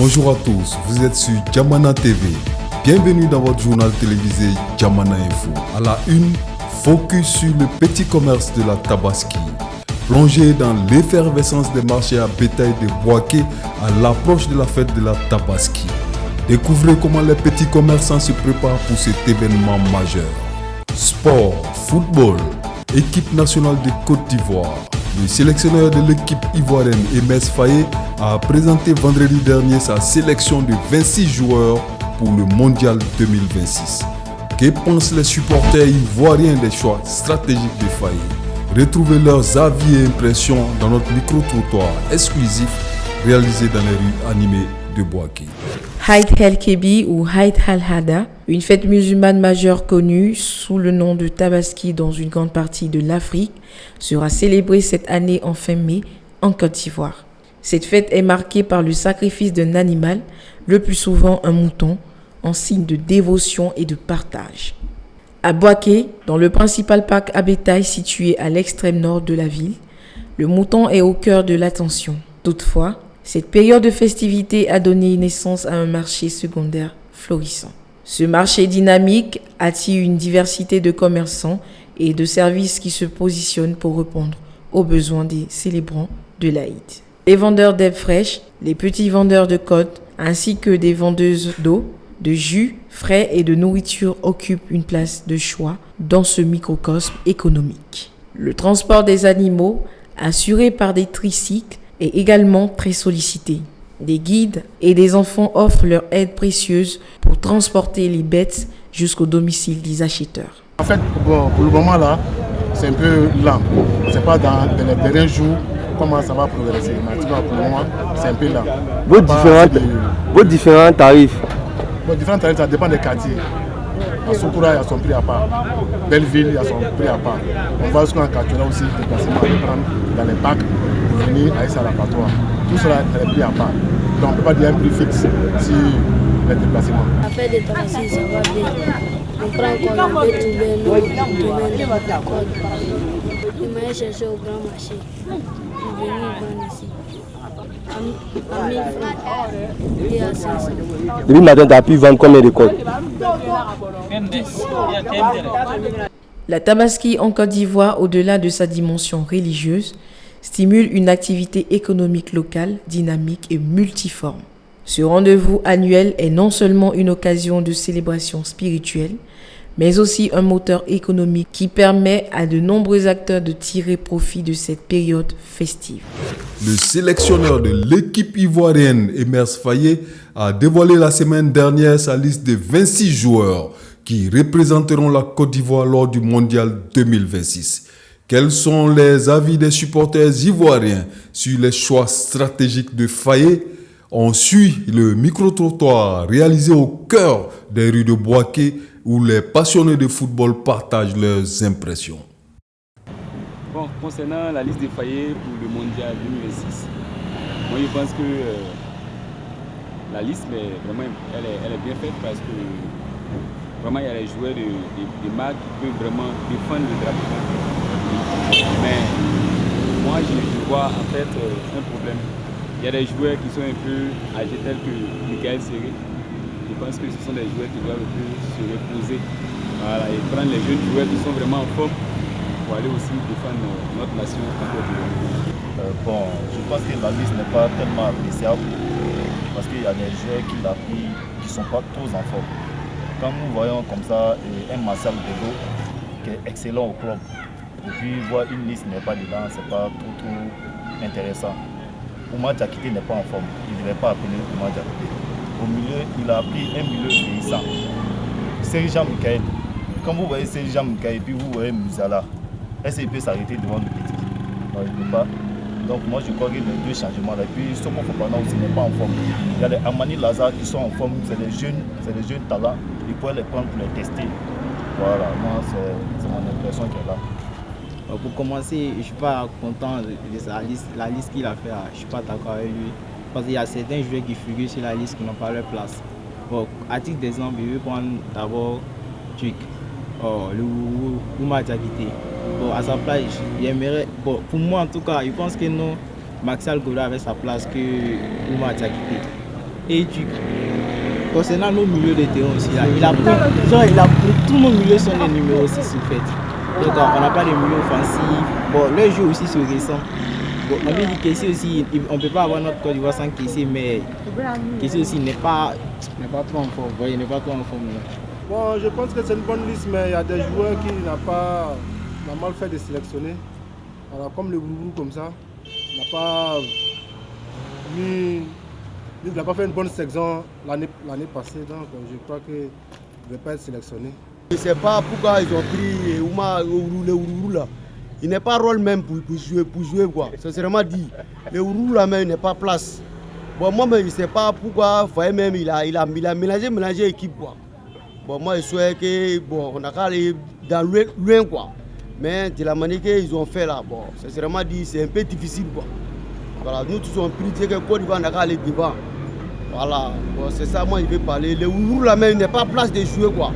Bonjour à tous, vous êtes sur Djamana TV. Bienvenue dans votre journal télévisé Djamana Info. À la une, focus sur le petit commerce de la Tabaski. Plongez dans l'effervescence des marchés à bétail de Bouaké à l'approche de la fête de la Tabaski. Découvrez comment les petits commerçants se préparent pour cet événement majeur. Sport, football, équipe nationale de Côte d'Ivoire. Le sélectionneur de l'équipe ivoirienne, Emes Faye, a présenté vendredi dernier sa sélection de 26 joueurs pour le Mondial 2026. Que pensent les supporters ivoiriens des choix stratégiques de Faye? Retrouvez leurs avis et impressions dans notre micro-trottoir exclusif réalisé dans les rues animées de Bouaké. Eid el-Kebi ou Eid al-Adha, une fête musulmane majeure connue sous le nom de Tabaski dans une grande partie de l'Afrique, sera célébrée cette année en fin mai en Côte d'Ivoire. Cette fête est marquée par le sacrifice d'un animal, le plus souvent un mouton, en signe de dévotion et de partage. À Bouaké, dans le principal parc à bétail situé à l'extrême nord de la ville, le mouton est au cœur de l'attention. Toutefois, cette période de festivité a donné naissance à un marché secondaire florissant. Ce marché dynamique attire une diversité de commerçants et de services qui se positionnent pour répondre aux besoins des célébrants de l'Aïd. Les vendeurs d'herbes fraîches, les petits vendeurs de côtes, ainsi que des vendeuses d'eau, de jus frais et de nourriture occupent une place de choix dans ce microcosme économique. Le transport des animaux, assuré par des tricycles, est également très sollicité. Des guides et des enfants offrent leur aide précieuse pour transporter les bêtes jusqu'au domicile des acheteurs. En fait, pour le moment là, c'est un peu lent. C'est pas dans les derniers jours comment ça va progresser. Mais pour le moment, c'est un peu lent. Vos différents tarifs. Vos différents tarifs, ça dépend des quartiers. À Soukura, il y a son prix à part. Belleville, il y a son prix à part. On va jusqu'en quartier là aussi, des placements à prendre dans les parcs pour venir à Issa l'abattoir. Tout cela est pris à part. Donc on ne peut pas dire un prix fixe sur les déplacements. La fête de Tabaski, ça va bien. On prend qu'on peut trouver nos domaines de code. Il m'a cherché au grand marché. Il est venu vendre ici. À 1000 francs et à 500. Depuis le matin, tu as pu vendre combien de codes? La Tabaski en Côte d'Ivoire, au-delà de sa dimension religieuse, stimule une activité économique locale, dynamique et multiforme. Ce rendez-vous annuel est non seulement une occasion de célébration spirituelle, mais aussi un moteur économique qui permet à de nombreux acteurs de tirer profit de cette période festive. Le sélectionneur de l'équipe ivoirienne, Emes Faye, a dévoilé la semaine dernière sa liste de 26 joueurs qui représenteront la Côte d'Ivoire lors du Mondial 2026. Quels sont les avis des supporters ivoiriens sur les choix stratégiques de Faye? On suit le micro-trottoir réalisé au cœur des rues de Bouaké où les passionnés de football partagent leurs impressions. Bon, concernant la liste de Faye pour le Mondial 2026, moi je pense que la liste vraiment, elle est bien faite parce que vraiment il y a les joueurs de marque qui peuvent vraiment défendre le drapeau. Mais moi je vois en fait un problème. Il y a des joueurs qui sont un peu âgés tels que Michael Serré. Je pense que ce sont des joueurs qui doivent un peu se reposer, voilà, et prendre les jeunes joueurs qui sont vraiment en forme pour aller aussi défendre notre nation en Côte d'Ivoire. Bon, je pense que la liste n'est pas tellement appréciable parce qu'il y a des joueurs qui l'ont pris qui ne sont pas tous en forme. Quand nous voyons comme ça un Marcel Dego qui est excellent au club, et puis voir une liste n'est pas dedans, c'est pas trop intéressant. Oumar Diakité n'est pas en forme, il ne devait pas appeler Oumar Diakité. Au milieu, il a pris un milieu vieillissant. Serge Mikaël, quand vous voyez Serge Mikaël et puis vous voyez Musala, est-ce qu'il peut s'arrêter devant le petit? Non, il ne peut pas. Donc moi je crois que les deux changements là, et puis Soko Fofana aussi n'est pas en forme. Il y a les Amani Lazare qui sont en forme, c'est des jeunes talents, il pourrait les prendre pour les tester. Voilà, moi c'est mon impression qui est là. Pour commencer, je ne suis pas content de la liste qu'il a fait. Je ne suis pas d'accord avec lui. Parce qu'il y a certains joueurs qui figurent sur la liste qui n'ont pas leur place. Bon, à titre d'exemple, je vais prendre d'abord Tuc, le Oumar Diakité. Bon, à sa place, j'aimerais. Bon, pour moi en tout cas, je pense que non, Maxal Gola avait sa place que Oumar Diakité. et Duc. Concernant nos milieux de terrain aussi, là, il a pris tous nos milieux sont des numéros 6 en fait. Donc on n'a pas de milieux offensifs. Bon, le jeu aussi se ressent. Bon, on veut dire Kessé aussi, on ne peut pas avoir notre Côte d'Ivoire sans Kessé, mais Kessé aussi n'est pas trop en forme. Il n'est pas trop en forme. Bon, je pense que c'est une bonne liste, mais il y a des joueurs qui n'ont mal fait de sélectionner. Alors, comme le Bourou comme ça, il n'a pas fait une bonne saison l'année passée, donc je crois qu'il ne devait pas être sélectionné. Je ne sais pas pourquoi ils ont pris le Ourou là. Il n'est pas rôle même pour jouer quoi. Sincèrement dit, le Ourou là même n'est pas place. Bon, moi je ne sais pas pourquoi, voyez même il a mélangé l'équipe quoi. Bon, moi je souhaite que bon, on a qu'à aller dans loin quoi. Mais de la manière qu'ils ont fait là, bon, sincèrement dit, c'est un peu difficile quoi. Voilà, nous tous on pris que Côte d'Ivoire n'a qu'à aller devant. Voilà, bon, c'est ça moi je vais parler. Le Ourou là même n'est pas place de jouer quoi.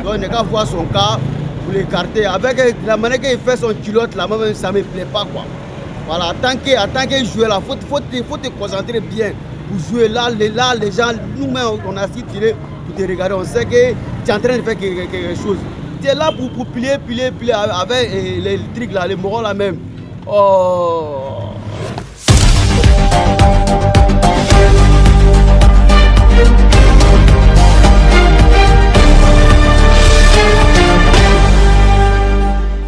Donc il n'a qu'à voir son cas pour l'écarter. Avec la manière qu'il fait son culotte là, même ça ne me plaît pas quoi. Voilà, en tant que joueur là, faut te concentrer bien pour jouer là les gens, nous-mêmes on a assis tiré pour te regarder, on sait que tu es en train de faire quelque chose. Tu es là pour plier avec les trucs là, les morons là même. Oh.